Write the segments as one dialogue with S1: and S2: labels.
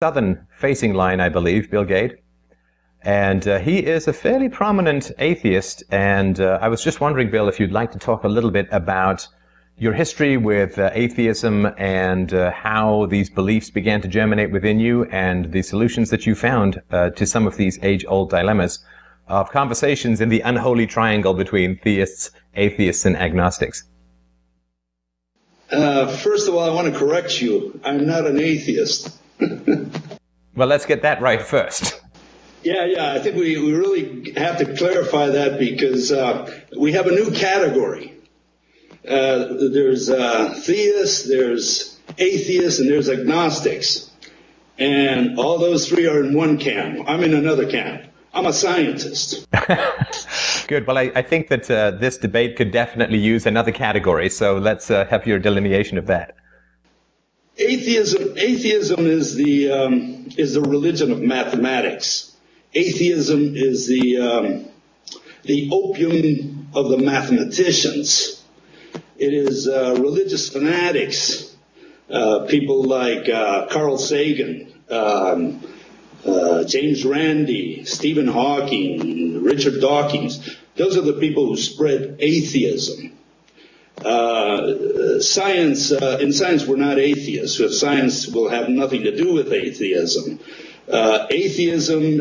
S1: southern-facing line, I believe, Bill Gaede. And he is a fairly prominent atheist. And I was just wondering, Bill, if you'd like to talk a little bit about your history with atheism and how these beliefs began to germinate within you and the solutions that you found to some of these age-old dilemmas of conversations in the unholy triangle between theists, atheists, and agnostics.
S2: First of all, I want to correct you. I'm not an atheist.
S1: Well, let's get that right first.
S2: Yeah. I think we really have to clarify that because we have a new category. There's theists, there's atheists, and there's agnostics. And all those three are in one camp. I'm in another camp. I'm a scientist.
S1: Good. Well, I think that this debate could definitely use another category, so let's have your delineation of that.
S2: Atheism is the religion of mathematics. Atheism is the opium of the mathematicians. It is religious fanatics, people like Carl Sagan, James Randi, Stephen Hawking, Richard Dawkins. Those are the people who spread atheism. In science, we're not atheists. Science will have nothing to do with atheism. Atheism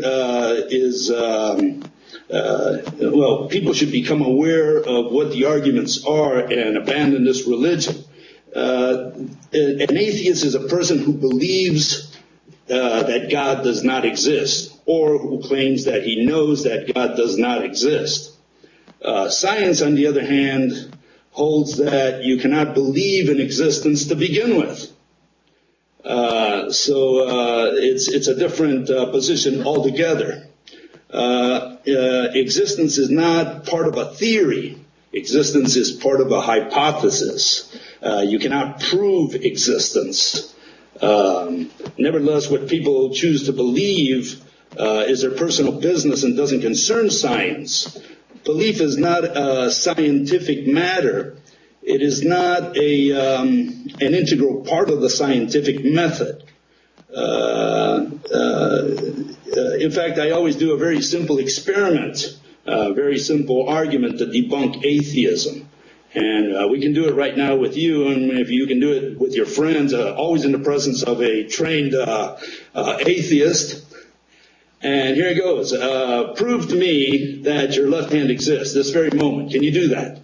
S2: people should become aware of what the arguments are and abandon this religion. An atheist is a person who believes that God does not exist, or who claims that he knows that God does not exist. Science, on the other hand, holds that you cannot believe in existence to begin with. So it's a different position altogether. Existence is not part of a theory. Existence is part of a hypothesis. You cannot prove existence. Nevertheless, what people choose to believe is their personal business and doesn't concern science. Belief is not a scientific matter. It is not an integral part of the scientific method. In fact, I always do a very simple experiment, a very simple argument to debunk atheism. And we can do it right now with you, and if you can do it with your friends, always in the presence of a trained atheist. And here it goes. Prove to me that your left hand exists this very moment. Can you do that?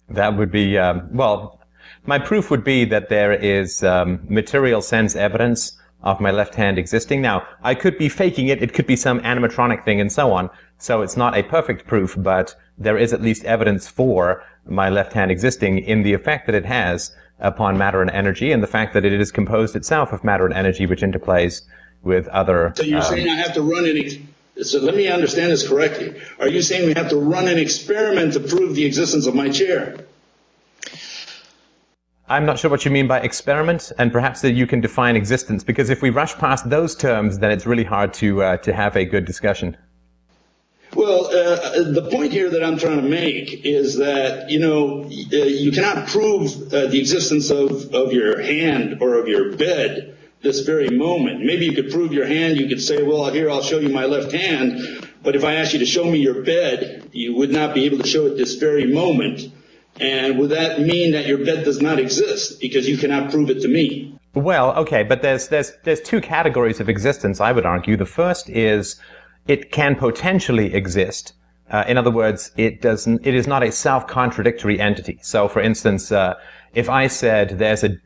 S1: That would be, my proof would be that there is material sense evidence of my left hand existing. Now, I could be faking it. It could be some animatronic thing and so on. So it's not a perfect proof, but there is at least evidence for my left hand existing in the effect that it has upon matter and energy, and the fact that it is composed itself of matter and energy, which interplays with other...
S2: So you're saying I have to run so let me understand this correctly. Are you saying we have to run an experiment to prove the existence of my chair?
S1: I'm not sure what you mean by experiment, and perhaps that you can define existence, because if we rush past those terms, then it's really hard to have a good discussion.
S2: Well, the point here that I'm trying to make is that, you cannot prove the existence of your hand or of your bed this very moment. Maybe you could prove your hand. You could say, well, here, I'll show you my left hand. But if I asked you to show me your bed, you would not be able to show it this very moment. And would that mean that your bed does not exist because you cannot prove it to me?
S1: Well, okay, but there's two categories of existence, I would argue. The first is it can potentially exist. In other words, it is not a self-contradictory entity. So, for instance, if I said there's a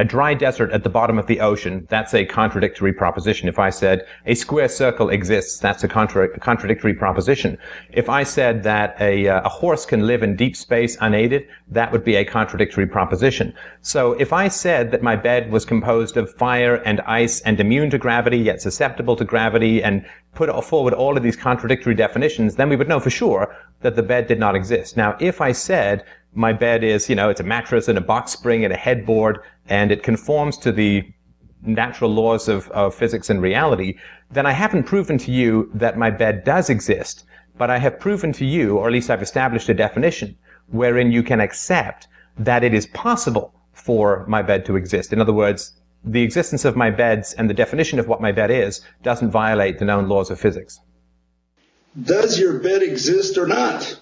S1: dry desert at the bottom of the ocean, that's a contradictory proposition. If I said a square circle exists, that's a contradictory proposition. If I said that a horse can live in deep space unaided, that would be a contradictory proposition. So if I said that my bed was composed of fire and ice and immune to gravity, yet susceptible to gravity, and put forward all of these contradictory definitions, then we would know for sure that the bed did not exist. Now, if I said my bed is, it's a mattress and a box spring and a headboard, and it conforms to the natural laws of physics and reality, then I haven't proven to you that my bed does exist, but I have proven to you, or at least I've established a definition, wherein you can accept that it is possible for my bed to exist. In other words, the existence of my beds and the definition of what my bed is doesn't violate the known laws of physics.
S2: Does your bed exist or not?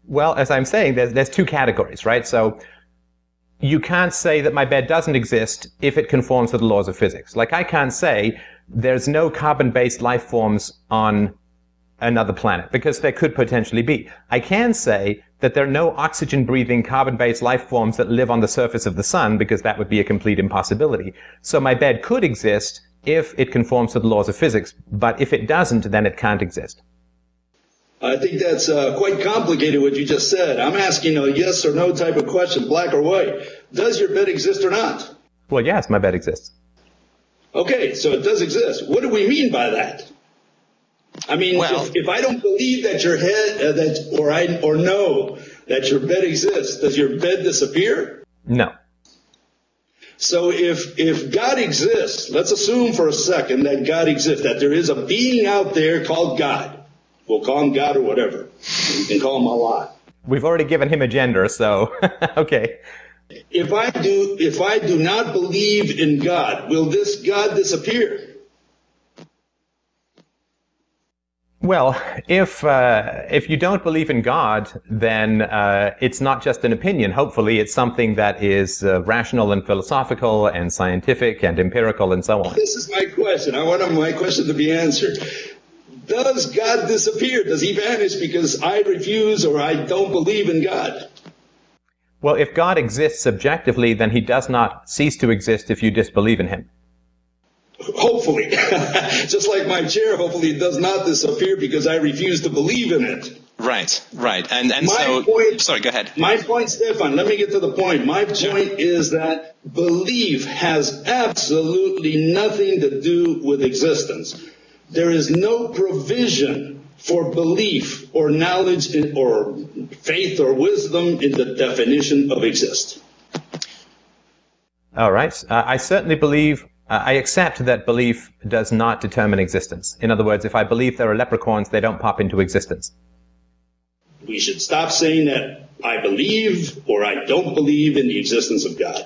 S1: Well, as I'm saying, there's two categories, right? So you can't say that my bed doesn't exist if it conforms to the laws of physics. Like, I can't say there's no carbon-based life forms on another planet, because there could potentially be. I can say that there are no oxygen-breathing, carbon-based life forms that live on the surface of the sun, because that would be a complete impossibility. So my bed could exist if it conforms to the laws of physics, but if it doesn't, then it can't exist.
S2: I think that's quite complicated, what you just said. I'm asking a yes or no type of question, black or white. Does your bed exist or not?
S1: Well, yes, my bed exists.
S2: Okay, so it does exist. What do we mean by that? I mean, well, if I don't believe that your head, or know that your bed exists, does your bed disappear?
S1: No.
S2: So if God exists, let's assume for a second that God exists, that there is a being out there called God. We'll call him God or whatever. You can call him Allah.
S1: We've already given him a gender, so okay.
S2: If I do not believe in God, will this God disappear?
S1: Well, if you don't believe in God, then it's not just an opinion. Hopefully, it's something that is rational and philosophical and scientific and empirical and so on.
S2: This is my question. I want my question to be answered. Does God disappear? Does he vanish because I refuse or I don't believe in God?
S1: Well, if God exists subjectively, then he does not cease to exist if you disbelieve in him.
S2: Hopefully. Just like my chair, hopefully it does not disappear because I refuse to believe in it.
S3: Right. And sorry, go ahead.
S2: My point, Stefan, let me get to the point. My point is that belief has absolutely nothing to do with existence. There is no provision for belief or knowledge or faith or wisdom in the definition of exist.
S1: All right. I certainly believe, I accept that belief does not determine existence. In other words, if I believe there are leprechauns, they don't pop into existence.
S2: We should stop saying that I believe or I don't believe in the existence of God.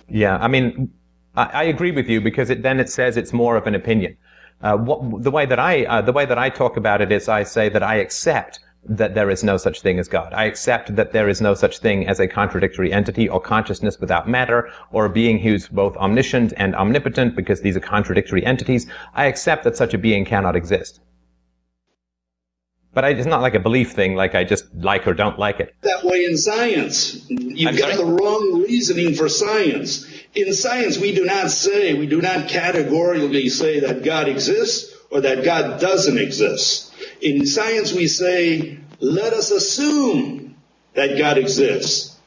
S1: Yeah, I mean, I agree with you because then it says it's more of an opinion. The way that I talk about it is I say that I accept that there is no such thing as God. I accept that there is no such thing as a contradictory entity or consciousness without matter or a being who's both omniscient and omnipotent because these are contradictory entities. I accept that such a being cannot exist. But it's not like a belief thing, like I just like or don't like it.
S2: That way in science. You've got the wrong reasoning for science. In science, we do not categorically say that God exists or that God doesn't exist. In science, we say, let us assume that God exists.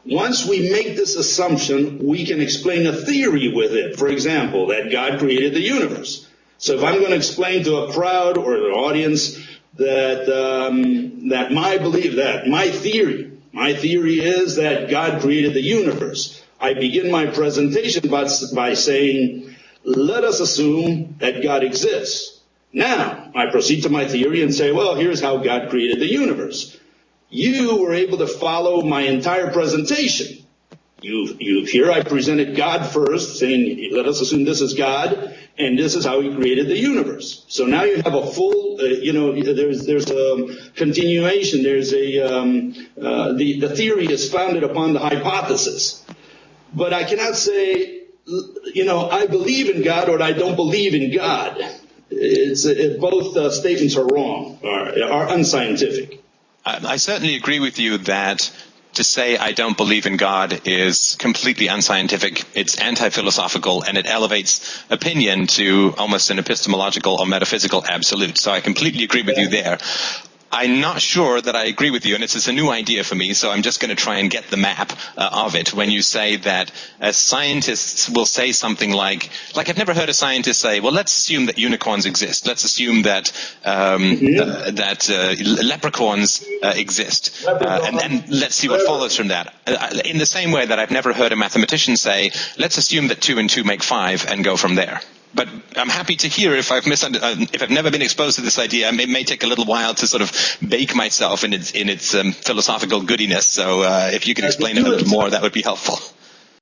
S2: Once we make this assumption, we can explain a theory with it. For example, that God created the universe. So if I'm going to explain to a crowd or an audience that my theory is that God created the universe, I begin my presentation by saying, let us assume that God exists. Now, I proceed to my theory and say, well, here's how God created the universe. You were able to follow my entire presentation. Here I presented God first, saying, let us assume this is God, and this is how he created the universe. So now you have a full, there's a continuation. There's the theory is founded upon the hypothesis. But I cannot say, I believe in God or I don't believe in God. Both statements are wrong, are unscientific.
S3: I certainly agree with you that to say I don't believe in God is completely unscientific, it's anti-philosophical, and it elevates opinion to almost an epistemological or metaphysical absolute. So I completely agree with you there. I'm not sure that I agree with you, and it's a new idea for me, so I'm just going to try and get the map of it. When you say that scientists will say something like I've never heard a scientist say, well, let's assume that unicorns exist. Let's assume that leprechauns exist, and then let's see what follows from that. In the same way that I've never heard a mathematician say, let's assume that 2 and 2 make 5 and go from there. But I'm happy to hear if if I've never been exposed to this idea. It may take a little while to sort of bake myself in its philosophical goodiness. So if you could explain it a little more, that would be helpful.